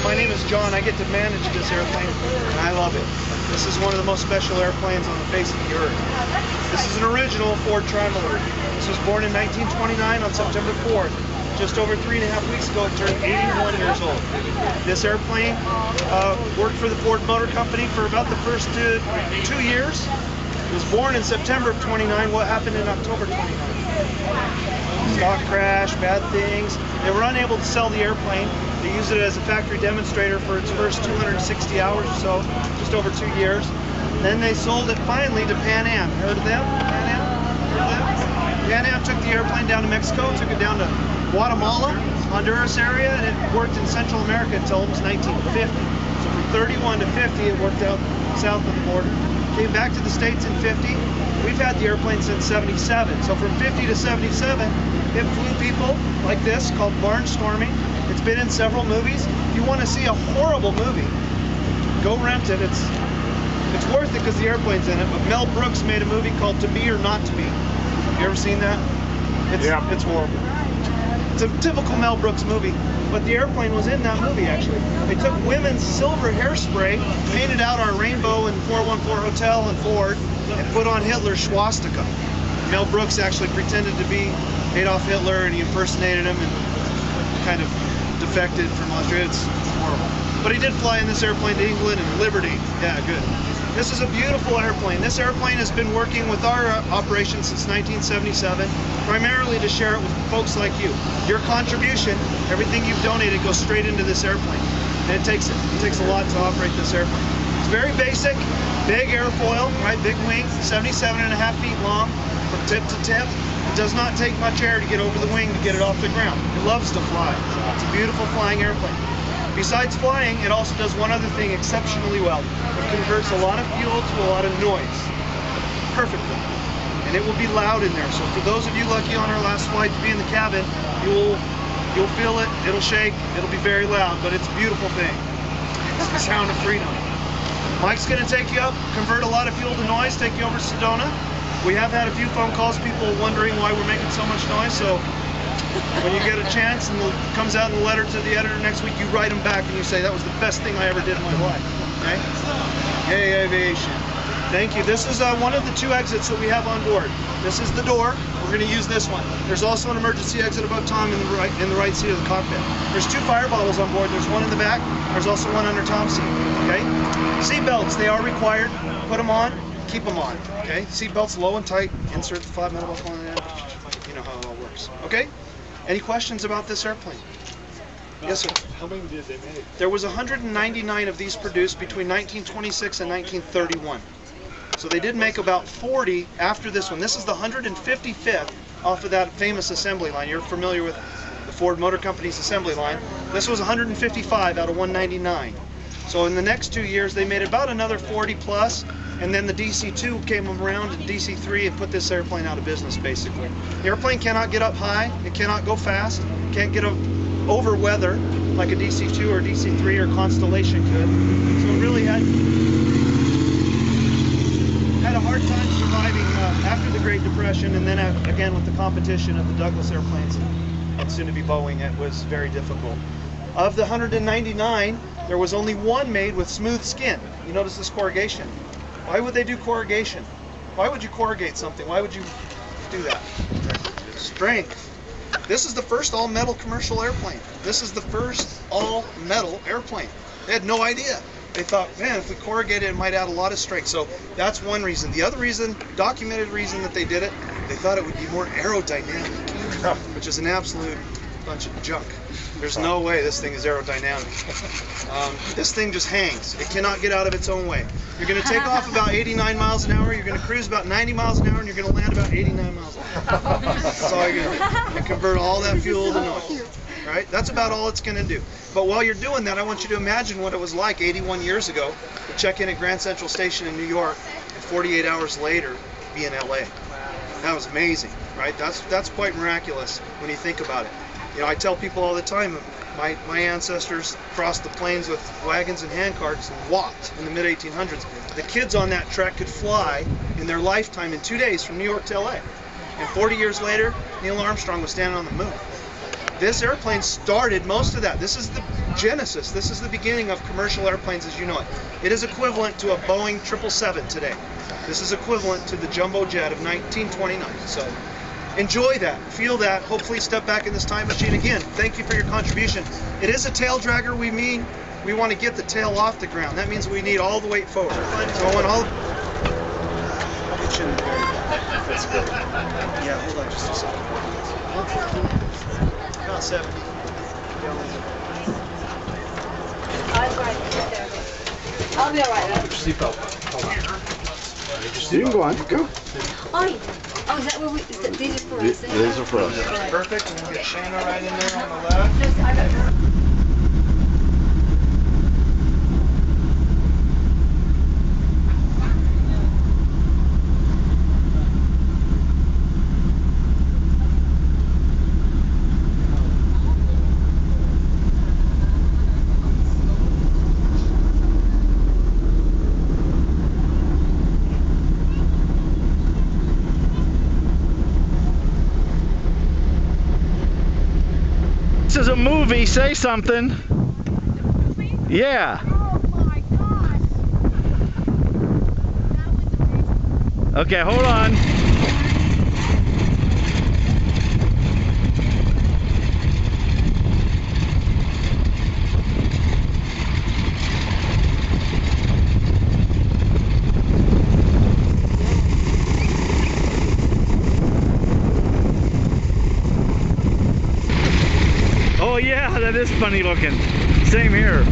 My name is John. I get to manage this airplane, and I love it. This is one of the most special airplanes on the face of the earth. This is an original Ford Trimotor. This was born in 1929 on September 4th. Just over 3.5 weeks ago, it turned 81 years old. This airplane worked for the Ford Motor Company for about the first 2 years. It was born in September of 29. What happened in October 29? Stock crash, bad things. They were unable to sell the airplane. They used it as a factory demonstrator for its first 260 hours or so, just over 2 years. Then they sold it finally to Pan Am. Heard of them? Pan Am? Heard of them? Pan Am took the airplane down to Mexico, took it down to Guatemala, Honduras area, and it worked in Central America until almost 1950. So from 31 to 50, it worked out south of the border. Came back to the States in 50. We've had the airplane since 77. So from 50 to 77, it flew people like this called barnstorming. It's been in several movies. If you want to see a horrible movie, go rent it. It's worth it because the airplane's in it. But Mel Brooks made a movie called To Be or Not to Be. You ever seen that? It's horrible. It's a typical Mel Brooks movie. But the airplane was in that movie, actually. They took women's silver hairspray, painted out our rainbow in 414 Hotel in Ford, and put on Hitler's swastika. Mel Brooks actually pretended to be Adolf Hitler, and he impersonated him and kind of defected from Austria. It's horrible. But he did fly in this airplane to England and Liberty. Yeah, good. This is a beautiful airplane. This airplane has been working with our operation since 1977, primarily to share it with folks like you. Your contribution, everything you've donated, goes straight into this airplane. And it takes a lot to operate this airplane. It's very basic, big airfoil, right? Big wing, 77.5 feet long from tip to tip. It does not take much air to get over the wing to get it off the ground. It loves to fly. It's a beautiful flying airplane. Besides flying, it also does one other thing exceptionally well. It converts a lot of fuel to a lot of noise. Perfectly. And it will be loud in there. So for those of you lucky on our last flight to be in the cabin, you'll feel it, it'll shake, it'll be very loud, but it's a beautiful thing. It's the sound of freedom. Mike's gonna take you up, convert a lot of fuel to noise, take you over to Sedona. We have had a few phone calls, people wondering why we're making so much noise, so when you get a chance and it comes out in the letter to the editor next week, you write them back and you say, that was the best thing I ever did in my life. Okay? Yay, aviation. Thank you. This is one of the 2 exits that we have on board. This is the door. We're going to use this one. There's also an emergency exit above Tom in the right seat of the cockpit. There's 2 fire bottles on board. There's one in the back. There's also one under Tom's seat. Okay? Seat belts, they are required. Put them on. Keep them on. Okay? Seat belts low and tight. Insert the 5 metal buckle in the end. You know how it all works. Okay? Any questions about this airplane? Yes, sir. How many did they make? There was 199 of these produced between 1926 and 1931. So they did make about 40 after this one. This is the 155th off of that famous assembly line. You're familiar with the Ford Motor Company's assembly line. This was 155 out of 199. So in the next 2 years, they made about another 40 plus. And then the DC-2 came around and DC-3 and put this airplane out of business, basically. The airplane cannot get up high, it cannot go fast, can't get over weather like a DC-2 or DC-3 or Constellation could. So it really had a hard time surviving after the Great Depression, and then again with the competition of the Douglas airplanes and soon to be Boeing, it was very difficult. Of the 199, there was only one made with smooth skin. You notice this corrugation. Why would they do corrugation? Why would you corrugate something? Why would you do that? Strength. This is the first all-metal commercial airplane. This is the first all-metal airplane. They had no idea. They thought, man, if we corrugated it might add a lot of strength. So that's one reason. The other reason, documented reason that they did it, they thought it would be more aerodynamic, which is an absolute bunch of junk. There's no way this thing is aerodynamic. This thing just hangs. It cannot get out of its own way. You're going to take off about 89 miles an hour, you're going to cruise about 90 miles an hour, and you're going to land about 89 miles an hour. That's all you're going to do. And convert all that fuel to noise. Right? That's about all it's going to do. But while you're doing that, I want you to imagine what it was like 81 years ago to check in at Grand Central Station in New York and 48 hours later be in LA. That was amazing, right? That's quite miraculous when you think about it. You know, I tell people all the time, my ancestors crossed the plains with wagons and handcarts and walked in the mid-1800s. The kids on that trek could fly in their lifetime in 2 days from New York to LA. And 40 years later, Neil Armstrong was standing on the moon. This airplane started most of that. This is the genesis. This is the beginning of commercial airplanes as you know it. It is equivalent to a Boeing 777 today. This is equivalent to the jumbo jet of 1929. So enjoy that, feel that. Hopefully step back in this time machine. Again, thank you for your contribution. It is a tail dragger. We want to get the tail off the ground. That means we need all the weight forward. So I want all. It shouldn't be very bad. That's good. Yeah, hold on just a second. About 70 gallons. I'll be alright then. Put your seatbelt. Hold on. You can go on. Go. Oh, is that where these are for us? These are for us. Perfect. And we'll get Shayna right in there on the left. This is a movie, say something. Yeah. Oh my gosh. That was amazing. Okay, hold on. Oh yeah, that is funny looking. Same here.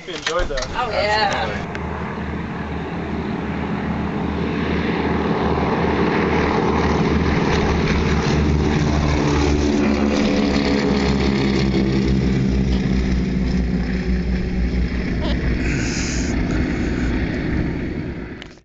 hope you enjoyed that. Oh yeah.